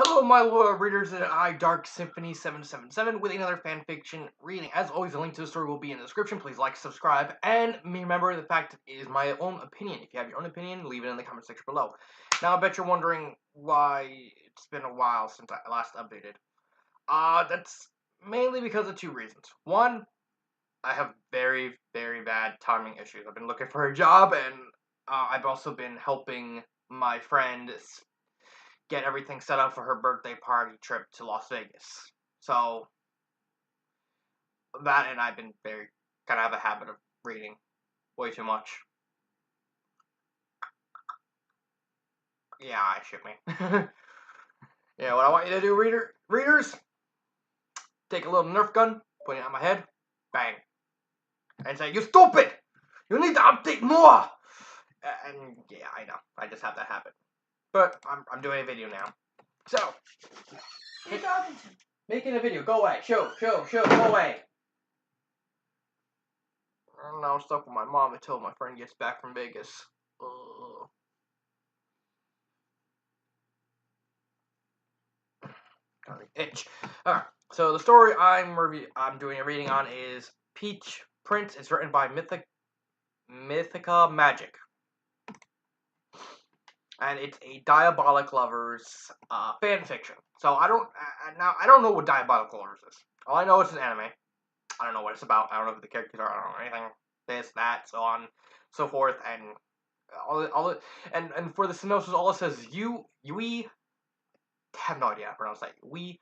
Hello, my loyal readers, and I, Dark Symphony 777, with another fanfiction reading. As always, the link to the story will be in the description. Please like, subscribe, and remember the fact it is my own opinion. If you have your own opinion, leave it in the comment section below. Now, I bet you're wondering why it's been a while since I last updated. That's mainly because of two reasons. One, I have very, very bad timing issues. I've been looking for a job, and I've also been helping my friend get everything set up for her birthday party trip to Las Vegas. So, that and I've been kind of have a habit of reading way too much. Yeah, shit me. Yeah, what I want you to do, readers, take a little Nerf gun, point it on my head, bang, and say, "You stupid! You need to update more!" And yeah, I know, I just have that habit. But I'm doing a video now. So, Who are you talking to? making a video. Go away. Show. Go away. I'm now stuck with my mom until my friend gets back from Vegas. Got an itch. Alright, so the story I'm doing a reading on is Peach Prince. It's written by Mythica Magic. And it's a Diabolik Lovers fan fiction. So I don't know what Diabolik Lovers is. All I know is an anime. I don't know what it's about. I don't know who the characters are. I don't know anything. This, that, so on, so forth, and and for the synopsis, all it says is Yui have no idea how to pronounce that. Yui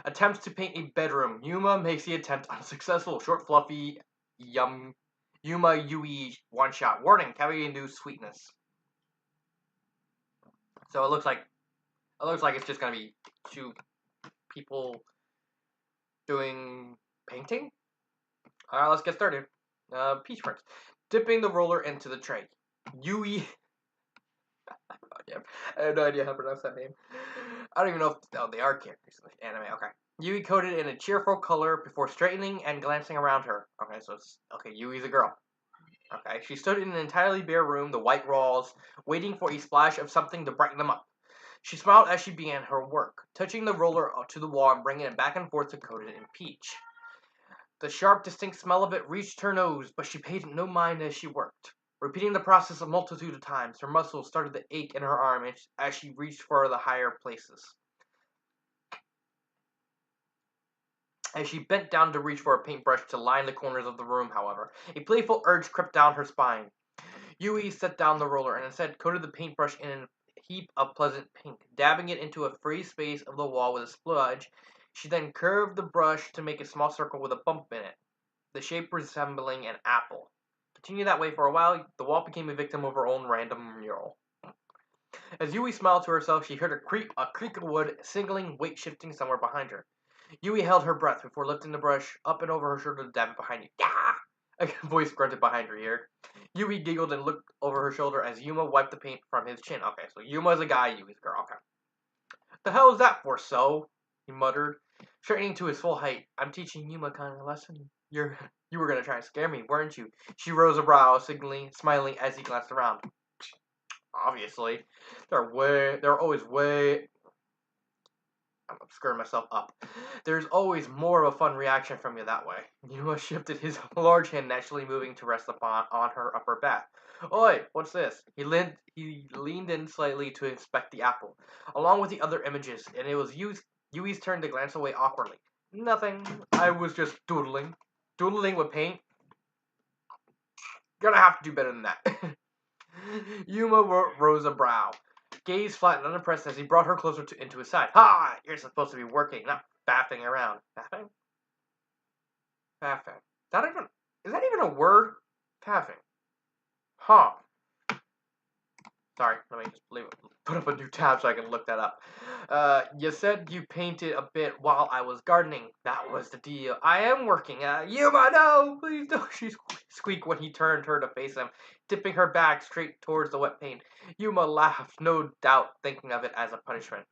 attempts to paint a bedroom. Yuma makes the attempt unsuccessful. Short, fluffy, Yuma Yui one shot. Warning: caffeine-induced sweetness. So it looks like it's just gonna be two people doing painting. Alright, let's get started. Peach Prince. Dipping the roller into the tray. Yui. I have no idea how to pronounce that name. I don't even know if they are characters in the anime. Okay. Yui coated in a cheerful color before straightening and glancing around her. Okay, so Yui's a girl. Okay, she stood in an entirely bare room, the white walls, waiting for a splash of something to brighten them up. She smiled as she began her work, touching the roller to the wall and bringing it back and forth to coat it in peach. The sharp, distinct smell of it reached her nose, but she paid no mind as she worked. Repeating the process a multitude of times, her muscles started to ache in her arm as she reached for the higher places. As she bent down to reach for a paintbrush to line the corners of the room, however, a playful urge crept down her spine. Yui set down the roller and instead coated the paintbrush in a heap of pleasant pink, dabbing it into a free space of the wall with a spludge. She then curved the brush to make a small circle with a bump in it, the shape resembling an apple. Continue that way for a while, the wall became a victim of her own random mural. As Yui smiled to herself, she heard a creak of wood, signaling weight shifting somewhere behind her. Yui held her breath before lifting the brush up and over her shoulder to dab it behind you. Yeah! A voice grunted behind her ear. Yui giggled and looked over her shoulder as Yuma wiped the paint from his chin. Okay, so Yuma's a guy, Yui's a girl. Okay. The hell is that for, so? He muttered, straightening to his full height. I'm teaching Yuma kind of a lesson. You were gonna try and scare me, weren't you? She rose a brow, smiling as he glanced around. Obviously. They're always way... I'm screwing myself up. There's always more of a fun reaction from you that way. Yuma shifted his large hand, naturally moving to rest on her upper back. Oi, what's this? He leaned in slightly to inspect the apple, along with the other images, and it was Yui's turn to glance away awkwardly. Nothing. I was just doodling. Doodling with paint? Gonna have to do better than that. Yuma rose a brow. Gaze flat and unimpressed as he brought her closer into his side. Ha! You're supposed to be working, not faffing around. Faffing? Faffing. Is that even a word? Faffing. Huh. Sorry, let me just put up a new tab so I can look that up. You said you painted a bit while I was gardening. That was the deal. I am working. Yuma, no! Please don't, she squeaked when he turned her to face him, tipping her back straight towards the wet paint. Yuma laughed, no doubt thinking of it as a punishment.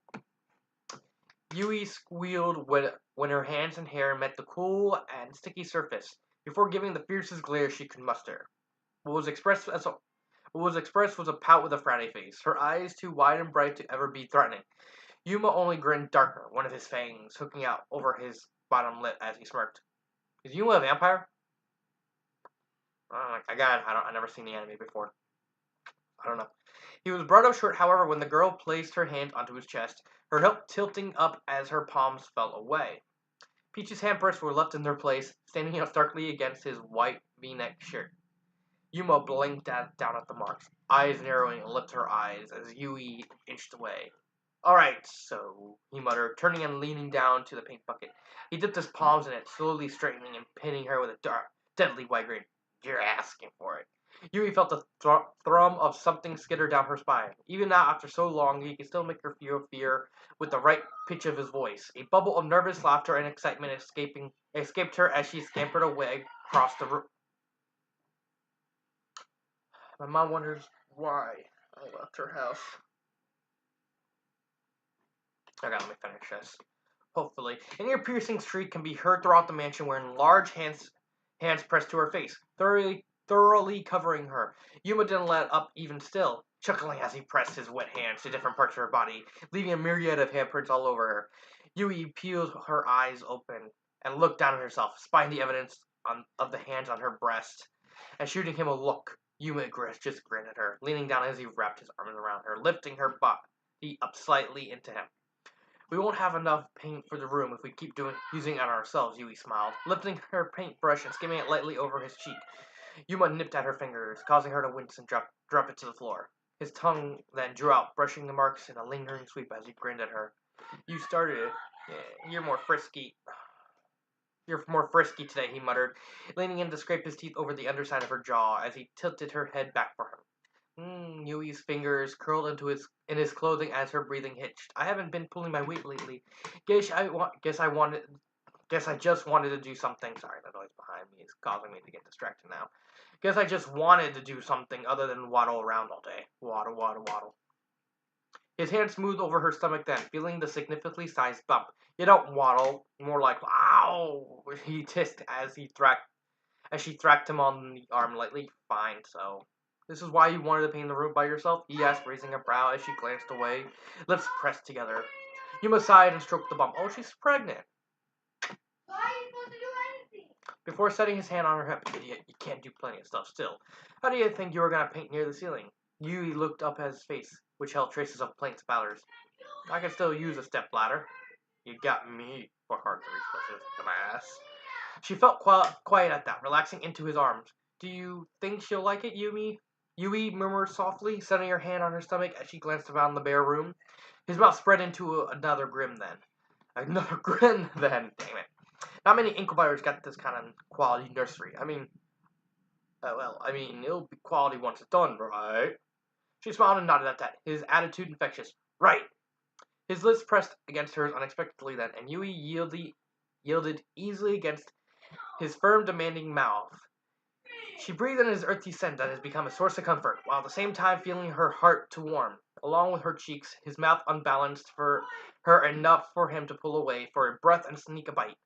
Yui squealed when her hands and hair met the cool and sticky surface, before giving the fiercest glare she could muster. What was expressed was a pout with a frowny face, her eyes too wide and bright to ever be threatening. Yuma only grinned darker, one of his fangs hooking out over his bottom lip as he smirked. Is Yuma a vampire? I never seen the anime before. I don't know. He was brought up short, however, when the girl placed her hand onto his chest, her hip tilting up as her palms fell away. Peach's handprints were left in their place, standing out starkly against his white V-neck shirt. Yuma blinked down at the marks, eyes narrowing and lifted her eyes as Yui inched away. Alright, so, he muttered, turning and leaning down to the paint bucket. He dipped his palms in it, slowly straightening and pinning her with a dark, deadly white grin. You're asking for it. Yui felt the thrum of something skitter down her spine. Even now, after so long, he could still make her feel fear with the right pitch of his voice. A bubble of nervous laughter and excitement escaped her as she scampered away across the room. My mom wonders why I left her house. Okay, let me finish this. Hopefully. An ear-piercing shriek can be heard throughout the mansion wherein large hands pressed to her face, thoroughly covering her. Yuma didn't let up even still, chuckling as he pressed his wet hands to different parts of her body, leaving a myriad of handprints all over her. Yui peeled her eyes open and looked down at herself, spying the evidence of the hands on her breast, and shooting him a look. Yuma just grinned at her, leaning down as he wrapped his arms around her, lifting her body up slightly into him. We won't have enough paint for the room if we keep using it on ourselves, Yui smiled, lifting her paintbrush and skimming it lightly over his cheek. Yuma nipped at her fingers, causing her to wince and drop it to the floor. His tongue then drew out, brushing the marks in a lingering sweep as he grinned at her. You started it. Yeah, you're more frisky. You're more frisky today, he muttered, leaning in to scrape his teeth over the underside of her jaw as he tilted her head back for him. Yui's fingers curled in his clothing as her breathing hitched. I haven't been pulling my weight lately. Guess I just wanted to do something. Sorry, the noise behind me is causing me to get distracted now. Guess I just wanted to do something other than waddle around all day. Waddle, waddle, waddle. His hand smoothed over her stomach then, feeling the significantly sized bump. You don't waddle, more like wow, he hissed as she thracked him on the arm lightly. Fine, so. This is why you wanted to paint the room by yourself? He asked, raising a brow as she glanced away, lips pressed together. Yuma sighed and stroked the bump. Oh, she's pregnant. Why are you supposed to do anything? Before setting his hand on her hip, idiot, you can't do plenty of stuff still. How do you think you were going to paint near the ceiling? Yui looked up at his face, which held traces of paint spatters. I can still use a step ladder. You got me, for hard to reach places, dumbass. She felt quiet at that, relaxing into his arms. Do you think she'll like it, Yumi? Yui murmured softly, setting her hand on her stomach as she glanced around the bare room. His mouth spread into another grin then. Another grin then, damn it. Not many incubators got this kind of quality nursery. It'll be quality once it's done, right? She smiled and nodded at that, his attitude infectious. Right. His lips pressed against hers unexpectedly then, and Yui yielded easily against his firm, demanding mouth. She breathed in his earthy scent that has become a source of comfort, while at the same time feeling her heart to warm. Along with her cheeks, his mouth unbalanced for her enough for him to pull away for a breath and sneak a bite,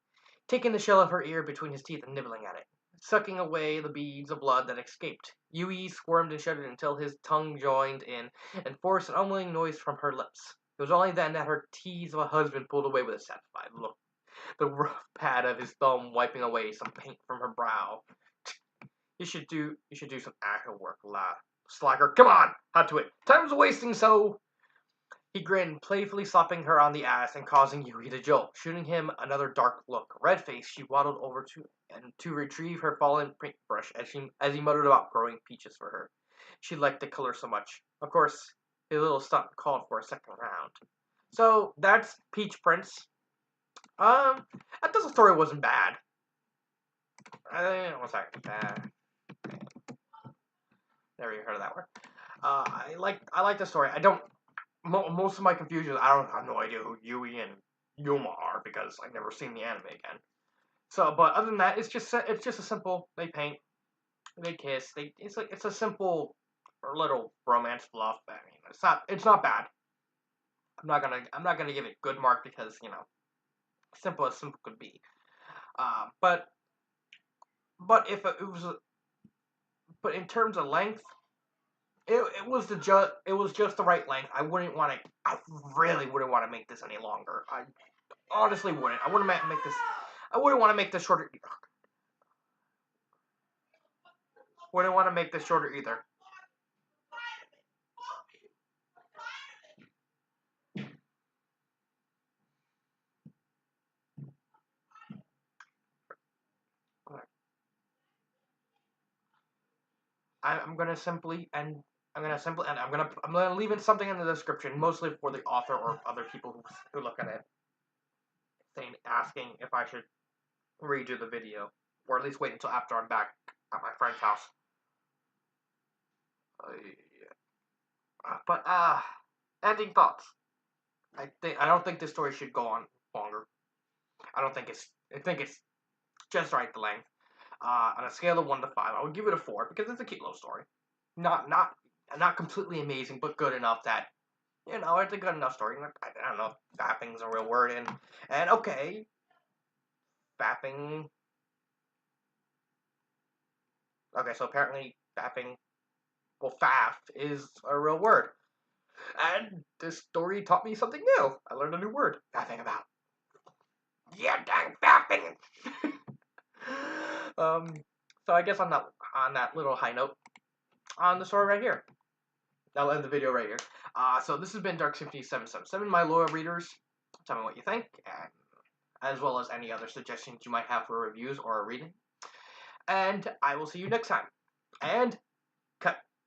taking the shell of her ear between his teeth and nibbling at it, sucking away the beads of blood that escaped. Yui squirmed and shuddered until his tongue joined in and forced an unwilling noise from her lips. It was only then that her tease of a husband pulled away with a satisfied look, the rough pad of his thumb wiping away some paint from her brow. You should do some actual work, lad. Slacker, come on, hot to it. Time's wasting, so. He grinned, playfully slapping her on the ass and causing Yui to jolt, shooting him another dark look. Red-faced, she waddled over to retrieve her fallen paintbrush as he muttered about growing peaches for her. She liked the color so much. Of course, his little stunt called for a second round. So that's Peach Prince. I thought the story wasn't bad. One second. Never even heard of that word. I like the story. I don't. Most of my confusion, I have no idea who Yui and Yuma are because I've never seen the anime again. So, but other than that, it's just a simple. They paint, they kiss. It's a simple little romance fluff. I mean, it's not bad. I'm not gonna give it good mark because simple as simple could be. But if it was, but in terms of length, it was just the right length. I really wouldn't want to make this any longer. I honestly wouldn't. I wouldn't make this. I wouldn't want to make this shorter. Wouldn't want to make this shorter either. I'm gonna simply end. I'm gonna leave in something in the description, mostly for the author or other people who look at it, asking if I should redo the video, or at least wait until after I'm back at my friend's house. But ending thoughts. I don't think this story should go on longer. I think it's just right the length. On a scale of 1 to 5, I would give it a 4 because it's a cute little story. Not completely amazing, but good enough that it's a good enough story. I don't know if fapping's a real word, and okay, fapping. Okay, so apparently fapping, well, faff is a real word, and this story taught me something new. I learned a new word, fapping about. Yeah, dang fapping. So I guess on that little high note, on the story right here. I'll end the video right here. So this has been Dark Symphony 777. My loyal readers, tell me what you think, and as well as any other suggestions you might have for reviews or a reading. And I will see you next time. And cut.